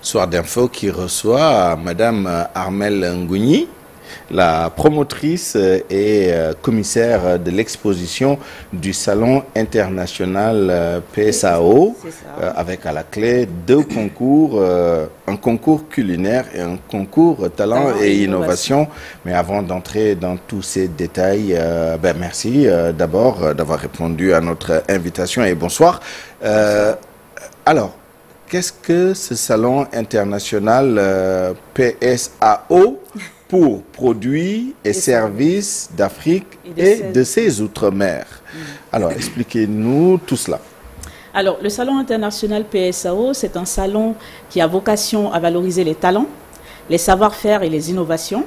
Soir d'info qui reçoit Madame Armelle Ngouni, la promotrice et commissaire de l'exposition du Salon international PSAO, avec à la clé deux concours, un concours culinaire et un concours talent et innovation. Mais avant d'entrer dans tous ces détails, merci d'abord d'avoir répondu à notre invitation et bonsoir. Alors, qu'est-ce que ce Salon international PSAO pour produits et services d'Afrique et de ses outre-mer? Alors, expliquez-nous tout cela. Alors, le Salon international PSAO, c'est un salon qui a vocation à valoriser les talents, les savoir-faire et les innovations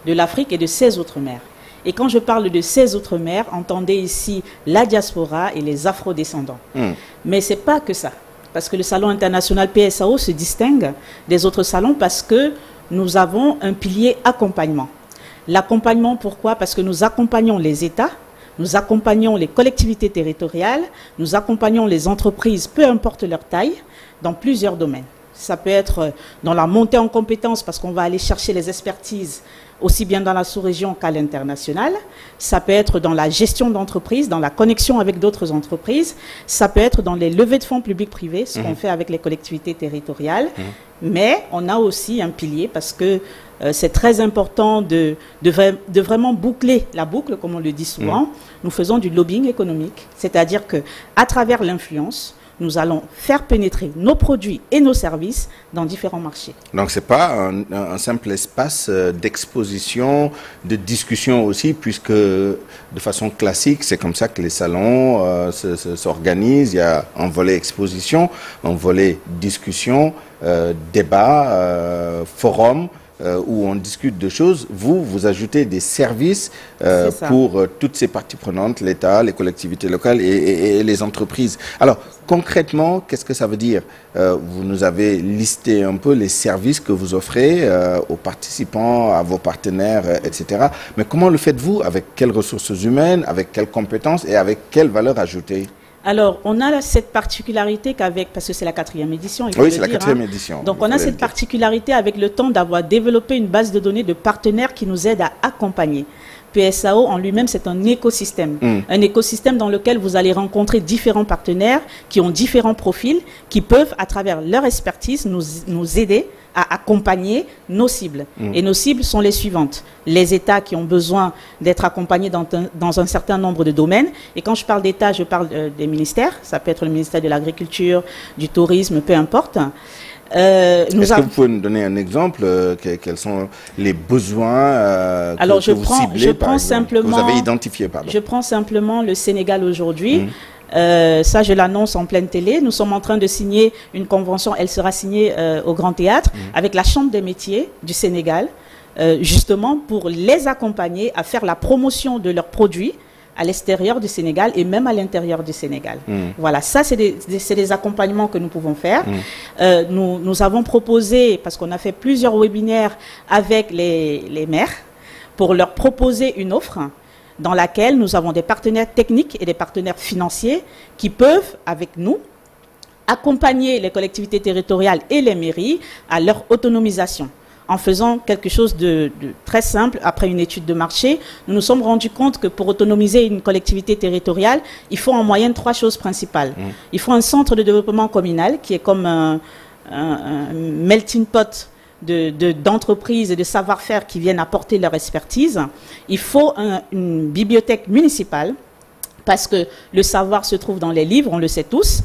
de l'Afrique et de ses outre-mer. Et quand je parle de ces outre-mer, entendez ici la diaspora et les afro-descendants. Mais ce n'est pas que ça. Parce que le Salon international PSAO se distingue des autres salons parce que nous avons un pilier accompagnement. L'accompagnement, pourquoi? Parce que nous accompagnons les États, nous accompagnons les collectivités territoriales, nous accompagnons les entreprises, peu importe leur taille, dans plusieurs domaines. Ça peut être dans la montée en compétences parce qu'on va aller chercher les expertises aussi bien dans la sous-région qu'à l'international. Ça peut être dans la gestion d'entreprises, dans la connexion avec d'autres entreprises. Ça peut être dans les levées de fonds publics-privés, ce qu'on fait avec les collectivités territoriales. Mais on a aussi un pilier parce que c'est très important de vraiment boucler la boucle, comme on le dit souvent. Nous faisons du lobbying économique, c'est-à-dire qu'à travers l'influence, nous allons faire pénétrer nos produits et nos services dans différents marchés. Donc, ce n'est pas un simple espace d'exposition, de discussion aussi, puisque de façon classique, c'est comme ça que les salons s'organisent. Il y a un volet exposition, un volet discussion, débat, forum, où on discute de choses. Vous ajoutez des services pour toutes ces parties prenantes, l'État, les collectivités locales et les entreprises. Alors, concrètement, qu'est-ce que ça veut dire? Vous nous avez listé un peu les services que vous offrez aux participants, à vos partenaires, etc. Mais comment le faites-vous? Avec quelles ressources humaines, avec quelles compétences et avec quelle valeur ajoutée? Alors, on a cette particularité qu'avec, parce que c'est la 4e édition. Oui, c'est la 4e édition. Donc, on a cette particularité avec le temps d'avoir développé une base de données de partenaires qui nous aident à accompagner. PSAO en lui-même, c'est un écosystème. Un écosystème dans lequel vous allez rencontrer différents partenaires qui ont différents profils, qui peuvent, à travers leur expertise, nous aider à accompagner nos cibles. Et nos cibles sont les suivantes. Les États qui ont besoin d'être accompagnés dans un certain nombre de domaines. Et quand je parle d'État, je parle des ministères. Ça peut être le ministère de l'Agriculture, du Tourisme, peu importe. Est-ce que vous pouvez nous donner un exemple? Quels sont les besoins que vous ciblez, par exemple, que vous avez identifiés? Je prends simplement le Sénégal aujourd'hui. Ça, je l'annonce en pleine télé. Nous sommes en train de signer une convention. Elle sera signée au Grand Théâtre avec la Chambre des métiers du Sénégal, justement pour les accompagner à faire la promotion de leurs produits à l'extérieur du Sénégal et même à l'intérieur du Sénégal. Voilà, ça c'est des accompagnements que nous pouvons faire. Nous avons proposé, parce qu'on a fait plusieurs webinaires avec les maires, pour leur proposer une offre dans laquelle nous avons des partenaires techniques et des partenaires financiers qui peuvent, avec nous, accompagner les collectivités territoriales et les mairies à leur autonomisation. En faisant quelque chose de très simple, après une étude de marché, nous nous sommes rendus compte que pour autonomiser une collectivité territoriale, il faut en moyenne 3 choses principales. Il faut un centre de développement communal qui est comme un melting pot d'entreprises et de savoir-faire qui viennent apporter leur expertise. Il faut une bibliothèque municipale, parce que le savoir se trouve dans les livres, on le sait tous,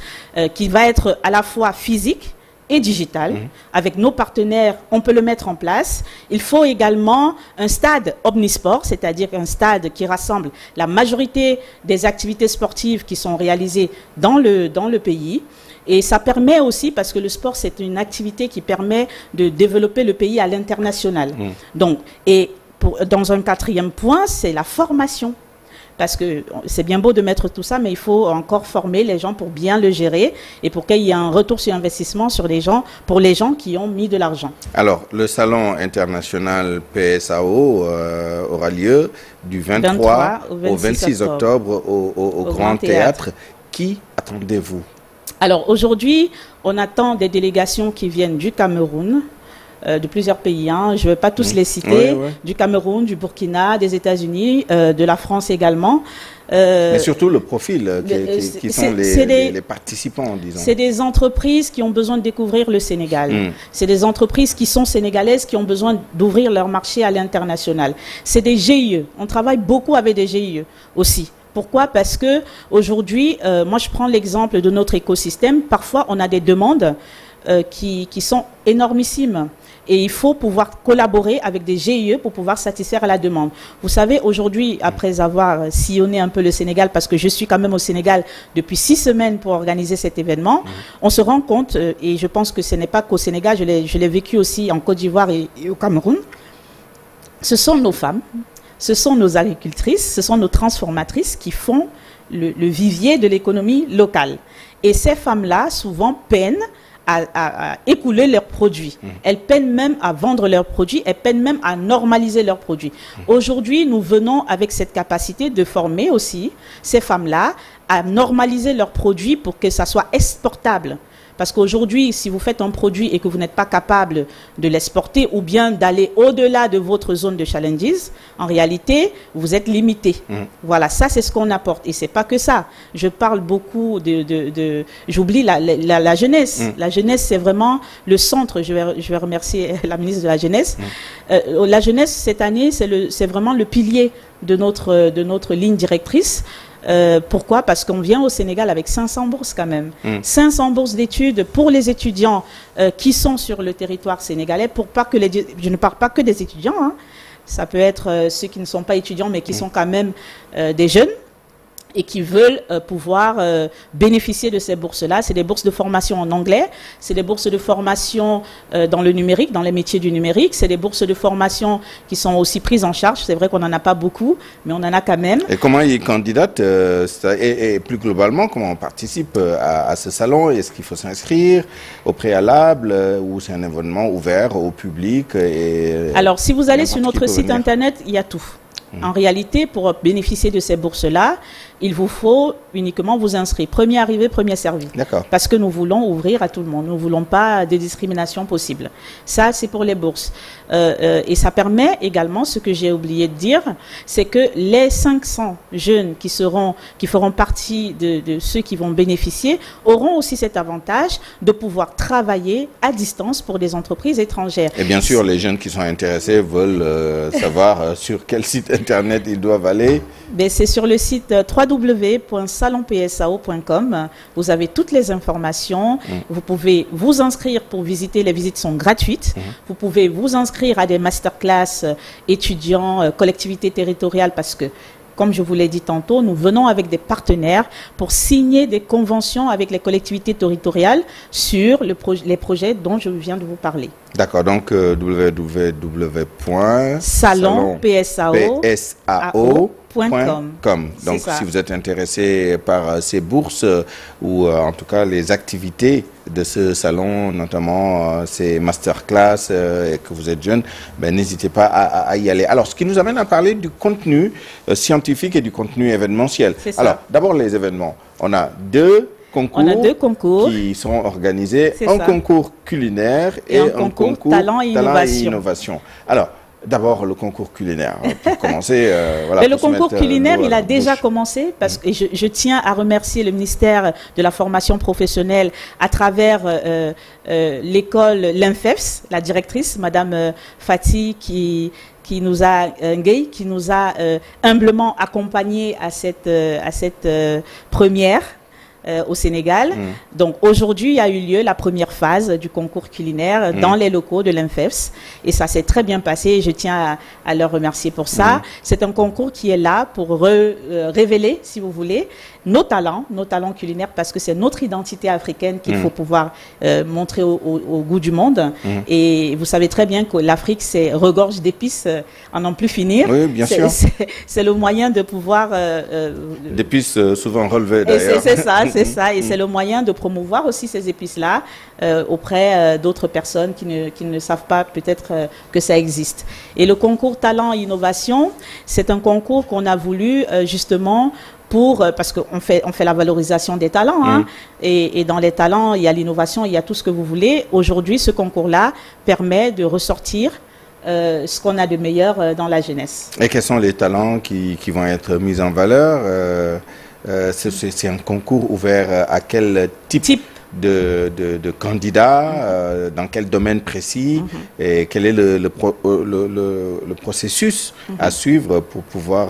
qui va être à la fois physique et digital. Avec nos partenaires, on peut le mettre en place. Il faut également un stade omnisport, c'est-à-dire un stade qui rassemble la majorité des activités sportives qui sont réalisées dans le pays. Et ça permet aussi, parce que le sport, c'est une activité qui permet de développer le pays à l'international. Donc, dans un 4e point, c'est la formation. Parce que c'est bien beau de mettre tout ça, mais il faut encore former les gens pour bien le gérer et pour qu'il y ait un retour sur investissement pour les gens qui ont mis de l'argent. Alors, le Salon international PSAO aura lieu du 23 au 26 octobre au Grand Théâtre. Qui attendez-vous? Alors aujourd'hui, on attend des délégations qui viennent du Cameroun, de plusieurs pays, hein. Je ne vais pas tous les citer, du Cameroun, du Burkina, des États-Unis, de la France également. Mais surtout le profil qui sont les participants, disons. C'est des entreprises qui ont besoin de découvrir le Sénégal. C'est des entreprises qui sont sénégalaises, qui ont besoin d'ouvrir leur marché à l'international. C'est des GIE. On travaille beaucoup avec des GIE aussi. Pourquoi? Parce que aujourd'hui, moi je prends l'exemple de notre écosystème. Parfois, on a des demandes qui sont énormissimes. Et il faut pouvoir collaborer avec des GIE pour pouvoir satisfaire la demande. Vous savez, aujourd'hui, après avoir sillonné un peu le Sénégal, parce que je suis quand même au Sénégal depuis 6 semaines pour organiser cet événement, on se rend compte, et je pense que ce n'est pas qu'au Sénégal, je l'ai vécu aussi en Côte d'Ivoire et au Cameroun, ce sont nos femmes, ce sont nos agricultrices, ce sont nos transformatrices qui font le vivier de l'économie locale. Et ces femmes-là, souvent, peinent à écouler leurs produits. Elles peinent même à vendre leurs produits, elles peinent même à normaliser leurs produits. Aujourd'hui, nous venons avec cette capacité de former aussi ces femmes-là à normaliser leurs produits pour que ça soit exportable. Parce qu'aujourd'hui, si vous faites un produit et que vous n'êtes pas capable de l'exporter ou bien d'aller au-delà de votre zone de challenges, en réalité, vous êtes limité. Voilà, ça c'est ce qu'on apporte. Et c'est pas que ça. Je parle beaucoup j'oublie la jeunesse. La jeunesse, c'est vraiment le centre. Je vais remercier la ministre de la Jeunesse. La jeunesse, cette année, c'est vraiment le pilier de notre ligne directrice. Pourquoi? Parce qu'on vient au Sénégal avec 500 bourses quand même. 500 bourses d'études pour les étudiants qui sont sur le territoire sénégalais. Je ne parle pas que des étudiants. Hein. Ça peut être ceux qui ne sont pas étudiants mais qui sont quand même des jeunes et qui veulent pouvoir bénéficier de ces bourses-là. C'est des bourses de formation en anglais, c'est des bourses de formation dans le numérique, dans les métiers du numérique, c'est des bourses de formation qui sont aussi prises en charge. C'est vrai qu'on n'en a pas beaucoup, mais on en a quand même. Et comment ils candidatent et plus globalement, comment on participe à ce salon? Est-ce qu'il faut s'inscrire au préalable ou c'est un événement ouvert au public Alors, si vous allez sur notre site internet, il y a tout. En réalité, pour bénéficier de ces bourses-là, il vous faut uniquement vous inscrire. Premier arrivé, premier servi. D'accord. Parce que nous voulons ouvrir à tout le monde. Nous ne voulons pas de discrimination possible. Ça, c'est pour les bourses. Et ça permet également, ce que j'ai oublié de dire, c'est que les 500 jeunes qui feront partie de ceux qui vont bénéficier auront aussi cet avantage de pouvoir travailler à distance pour des entreprises étrangères. Et bien sûr, les jeunes qui sont intéressés veulent savoir sur quel site internet ils doivent aller. C'est sur le site www.salonpsao.com. Vous avez toutes les informations. Vous pouvez vous inscrire pour visiter. Les visites sont gratuites. Vous pouvez vous inscrire à des masterclass étudiants, collectivités territoriales, parce que, comme je vous l'ai dit tantôt, nous venons avec des partenaires pour signer des conventions avec les collectivités territoriales sur les projets dont je viens de vous parler. D'accord, donc www.salonpsao.com. Donc si vous êtes intéressé par ces bourses ou en tout cas les activités de ce salon, notamment ces masterclass et que vous êtes jeune, n'hésitez pas à y aller. Alors, ce qui nous amène à parler du contenu scientifique et du contenu événementiel. Alors, d'abord les événements. On a deux concours qui sont organisés, un concours culinaire et un concours talent et innovation. Alors, d'abord le concours culinaire, pour commencer. Voilà, le concours culinaire, il a déjà commencé, parce que je tiens à remercier le ministère de la formation professionnelle à travers l'école, l'INFEFS, la directrice, Madame Fati, qui nous a humblement accompagnés à cette première au Sénégal. Donc aujourd'hui, il y a eu lieu la première phase du concours culinaire dans les locaux de l'INFEFS. Et ça s'est très bien passé et je tiens à leur remercier pour ça. C'est un concours qui est là pour révéler, si vous voulez, nos talents culinaires, parce que c'est notre identité africaine qu'il faut pouvoir montrer au goût du monde. Et vous savez très bien que l'Afrique, c'est regorge d'épices à n'en plus finir. Oui, bien sûr. C'est le moyen de pouvoir... d'épices souvent relevées d'ailleurs. C'est ça. C'est ça, et c'est le moyen de promouvoir aussi ces épices-là auprès d'autres personnes qui ne savent pas peut-être que ça existe. Et le concours Talent et Innovation, c'est un concours qu'on a voulu justement parce qu'on fait la valorisation des talents, hein, et dans les talents, il y a l'innovation, il y a tout ce que vous voulez. Aujourd'hui, ce concours-là permet de ressortir ce qu'on a de meilleur dans la jeunesse. Et quels sont les talents qui vont être mis en valeur? C'est un concours ouvert à quel type de candidats, dans quel domaine précis, et quel est le processus à suivre pour pouvoir...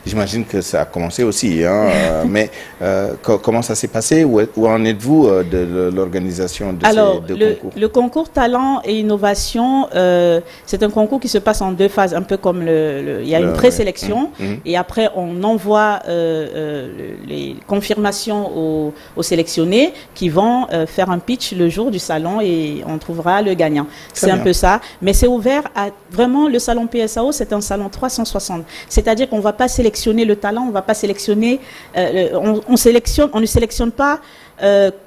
J'imagine que ça a commencé aussi, hein, mais comment ça s'est passé? Où en êtes-vous de l'organisation de ces deux concours? Le concours Talent et Innovation, c'est un concours qui se passe en 2 phases, un peu comme il y a une présélection, et après on envoie les confirmations aux sélectionnés qui vont faire un pitch le jour du salon et on trouvera le gagnant. C'est un peu ça, mais c'est ouvert à vraiment le salon PSAO, c'est un salon 360. C'est-à-dire qu'on ne va pas sélectionner le talent, on va pas sélectionner, on ne sélectionne pas,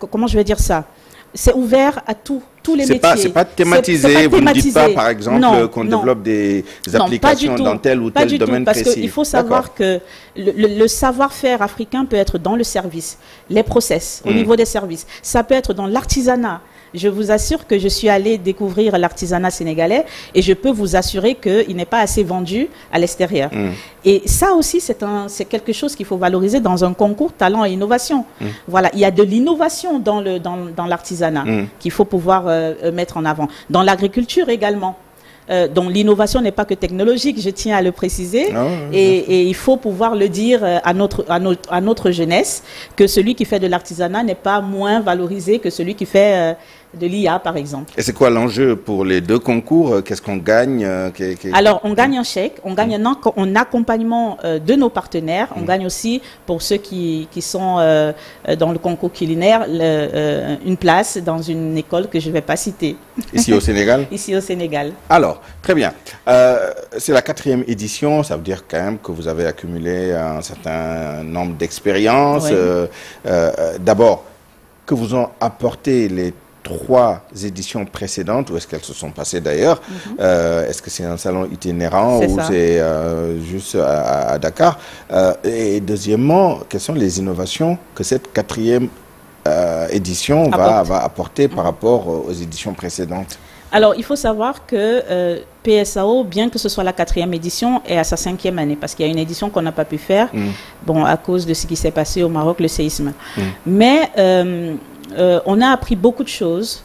comment je vais dire ça? C'est ouvert à tous les métiers. C'est pas thématisé. Vous ne dites pas, par exemple, qu'on développe des applications dans tel ou tel domaine précis. Parce qu'il faut savoir que le savoir-faire africain peut être dans le service, les process, au niveau des services. Ça peut être dans l'artisanat. Je vous assure que je suis allée découvrir l'artisanat sénégalais et je peux vous assurer qu'il n'est pas assez vendu à l'extérieur. Et ça aussi, c'est quelque chose qu'il faut valoriser dans un concours talent et innovation. Voilà, il y a de l'innovation dans l'artisanat qu'il faut pouvoir mettre en avant. Dans l'agriculture également. Donc l'innovation n'est pas que technologique, je tiens à le préciser, et il faut pouvoir le dire à notre jeunesse, que celui qui fait de l'artisanat n'est pas moins valorisé que celui qui fait de l'IA, par exemple. Et c'est quoi l'enjeu pour les deux concours? Qu'est-ce qu'on gagne? Alors, on gagne un chèque, on gagne un accompagnement de nos partenaires, on gagne aussi, pour ceux qui sont dans le concours culinaire, une place dans une école que je ne vais pas citer. Ici au Sénégal? Ici au Sénégal. Alors, très bien. C'est la 4e édition, ça veut dire quand même que vous avez accumulé un certain nombre d'expériences. Oui. D'abord, que vous ont apporté les 3 éditions précédentes, où est-ce qu'elles se sont passées d'ailleurs? Est-ce que c'est un salon itinérant ou c'est juste à Dakar? Et deuxièmement, quelles sont les innovations que cette 4e édition va apporter par rapport aux éditions précédentes? Alors, il faut savoir que PSAO, bien que ce soit la 4e édition, est à sa 5e année, parce qu'il y a une édition qu'on n'a pas pu faire, bon, à cause de ce qui s'est passé au Maroc, le séisme. Mais on a appris beaucoup de choses.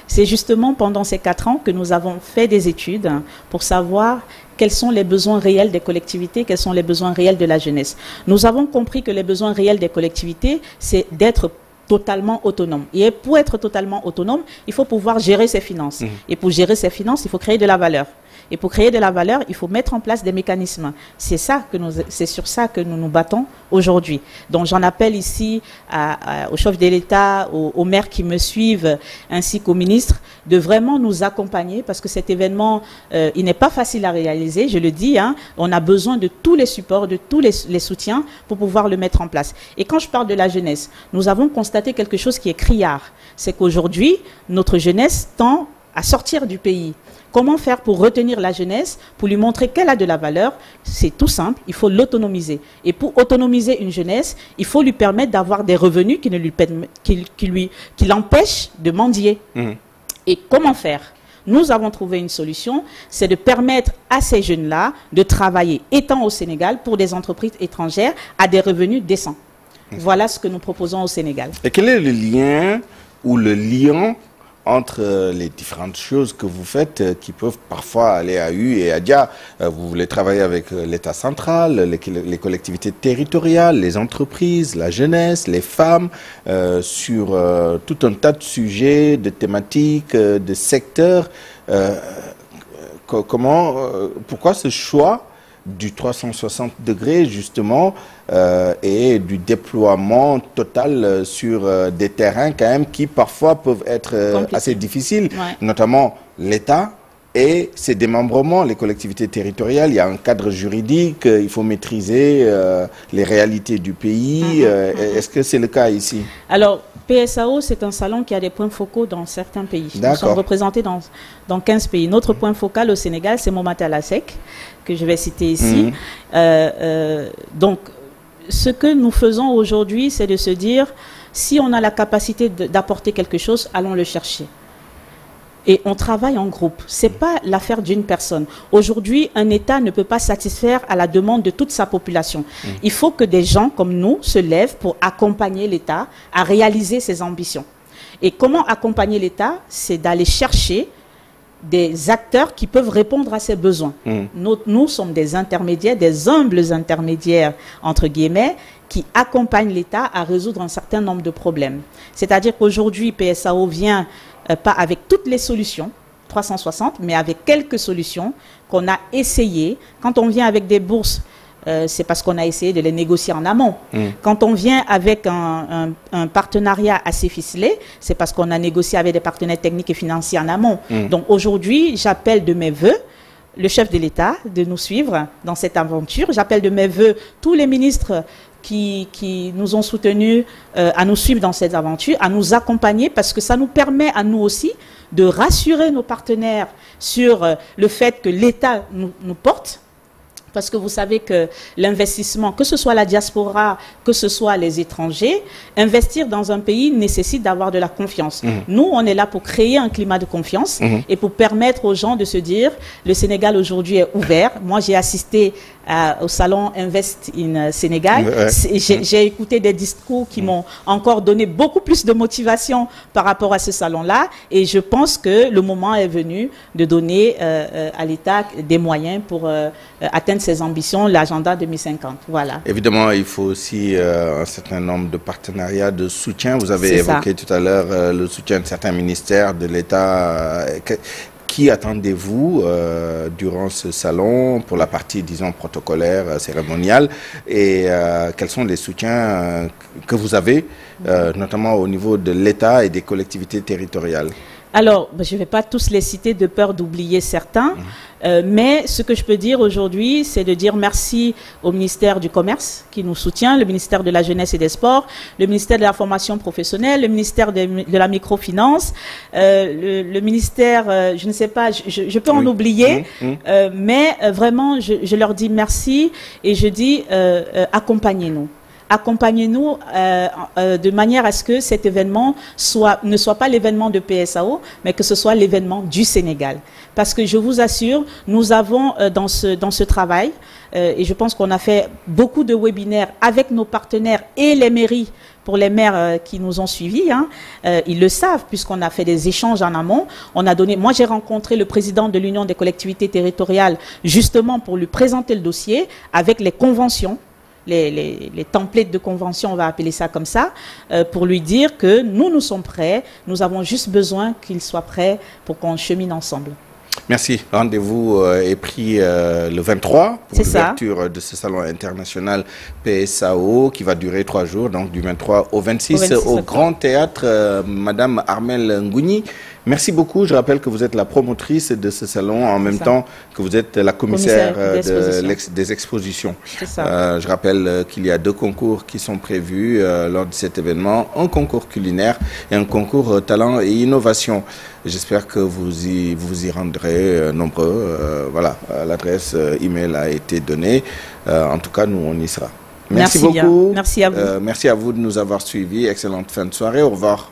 C'est justement pendant ces 4 ans que nous avons fait des études pour savoir quels sont les besoins réels des collectivités, quels sont les besoins réels de la jeunesse. Nous avons compris que les besoins réels des collectivités, c'est d'être totalement autonome. Et pour être totalement autonome, il faut pouvoir gérer ses finances. Et pour gérer ses finances, il faut créer de la valeur. Et pour créer de la valeur, il faut mettre en place des mécanismes. C'est sur ça que nous nous battons aujourd'hui. Donc j'en appelle ici au chef de l'État, aux maires qui me suivent, ainsi qu'aux ministres, de vraiment nous accompagner, parce que cet événement, il n'est pas facile à réaliser, je le dis, hein, on a besoin de tous les supports, de tous les soutiens pour pouvoir le mettre en place. Et quand je parle de la jeunesse, nous avons constaté quelque chose qui est criard. C'est qu'aujourd'hui, notre jeunesse tend à sortir du pays. Comment faire pour retenir la jeunesse, pour lui montrer qu'elle a de la valeur? C'est tout simple, il faut l'autonomiser. Et pour autonomiser une jeunesse, il faut lui permettre d'avoir des revenus qui l'empêchent de mendier. Et comment faire? Nous avons trouvé une solution, c'est de permettre à ces jeunes-là de travailler, étant au Sénégal, pour des entreprises étrangères, à des revenus décents. Voilà ce que nous proposons au Sénégal. Et quel est le lien ou le lien entre les différentes choses que vous faites qui peuvent parfois aller à U et à Dia? Vous voulez travailler avec l'État central, les collectivités territoriales, les entreprises, la jeunesse, les femmes, sur tout un tas de sujets, de thématiques, de secteurs. Pourquoi ce choix du 360 degrés justement et du déploiement total sur des terrains quand même qui parfois peuvent être assez difficiles, notamment l'État et ses démembrements, les collectivités territoriales? Il y a un cadre juridique, il faut maîtriser les réalités du pays. Est-ce que c'est le cas ici? Alors, PSAO, c'est un salon qui a des points focaux dans certains pays. Nous sommes représentés dans 15 pays. Notre point focal au Sénégal, c'est Momata Lasek, que je vais citer ici. Donc, ce que nous faisons aujourd'hui, c'est de se dire, si on a la capacité d'apporter quelque chose, allons le chercher. Et on travaille en groupe. Ce n'est pas l'affaire d'une personne. Aujourd'hui, un État ne peut pas satisfaire à la demande de toute sa population. Il faut que des gens comme nous se lèvent pour accompagner l'État à réaliser ses ambitions. Et comment accompagner l'État? C'est d'aller chercher des acteurs qui peuvent répondre à ses besoins. Nous sommes des intermédiaires, des humbles intermédiaires, entre guillemets, qui accompagnent l'État à résoudre un certain nombre de problèmes. C'est-à-dire qu'aujourd'hui, PSAO vient pas avec toutes les solutions, 360, mais avec quelques solutions qu'on a essayées. Quand on vient avec des bourses, c'est parce qu'on a essayé de les négocier en amont. Quand on vient avec un partenariat assez ficelé, c'est parce qu'on a négocié avec des partenaires techniques et financiers en amont. Donc aujourd'hui, j'appelle de mes voeux le chef de l'État de nous suivre dans cette aventure. J'appelle de mes voeux tous les ministres qui nous ont soutenus à nous suivre dans cette aventure, à nous accompagner, parce que ça nous permet à nous aussi de rassurer nos partenaires sur le fait que l'État nous porte. Parce que vous savez que l'investissement, que ce soit la diaspora, que ce soit les étrangers, investir dans un pays nécessite d'avoir de la confiance. Nous, on est là pour créer un climat de confiance et pour permettre aux gens de se dire, le Sénégal aujourd'hui est ouvert. Moi, j'ai assisté au salon Invest in Sénégal. J'ai écouté des discours qui m'ont encore donné beaucoup plus de motivation par rapport à ce salon-là. Et je pense que le moment est venu de donner à l'État des moyens pour atteindre ses ambitions, l'agenda 2050. Voilà. Évidemment, il faut aussi un certain nombre de partenariats, de soutien. Vous avez évoqué tout à l'heure le soutien de certains ministères de l'État. Qui attendez-vous durant ce salon pour la partie, disons, protocolaire, cérémoniale, et quels sont les soutiens que vous avez, notamment au niveau de l'État et des collectivités territoriales? Alors, je ne vais pas tous les citer de peur d'oublier certains, mais ce que je peux dire aujourd'hui, c'est de dire merci au ministère du Commerce qui nous soutient, le ministère de la Jeunesse et des Sports, le ministère de la Formation professionnelle, le ministère de la Microfinance, le ministère, je ne sais pas, je peux en oublier, mais vraiment, je leur dis merci et je dis accompagnez-nous. Accompagnez-nous de manière à ce que cet événement ne soit pas l'événement de PSAO, mais que ce soit l'événement du Sénégal. Parce que je vous assure, nous avons dans ce travail, et je pense qu'on a fait beaucoup de webinaires avec nos partenaires et les mairies, pour les maires qui nous ont suivis, ils le savent puisqu'on a fait des échanges en amont. Moi j'ai rencontré le président de l'Union des collectivités territoriales justement pour lui présenter le dossier avec les conventions. Les templates de convention, on va appeler ça comme ça, pour lui dire que nous sommes prêts, nous avons juste besoin qu'il soit prêt pour qu'on chemine ensemble. Merci. Rendez-vous est pris le 23 pour l'ouverture de ce salon international PSAO qui va durer 3 jours, donc du 23 au 26 au Grand Théâtre. Madame Armelle Ngouni, merci beaucoup. Je rappelle que vous êtes la promotrice de ce salon en même temps que vous êtes la commissaire des expositions. Je rappelle qu'il y a 2 concours qui sont prévus lors de cet événement, un concours culinaire et un concours talent et innovation. J'espère que vous y rendrez nombreux. Voilà, l'adresse email a été donnée. En tout cas, nous, on y sera. Merci beaucoup. Merci à vous. Merci à vous de nous avoir suivis. Excellente fin de soirée. Au revoir.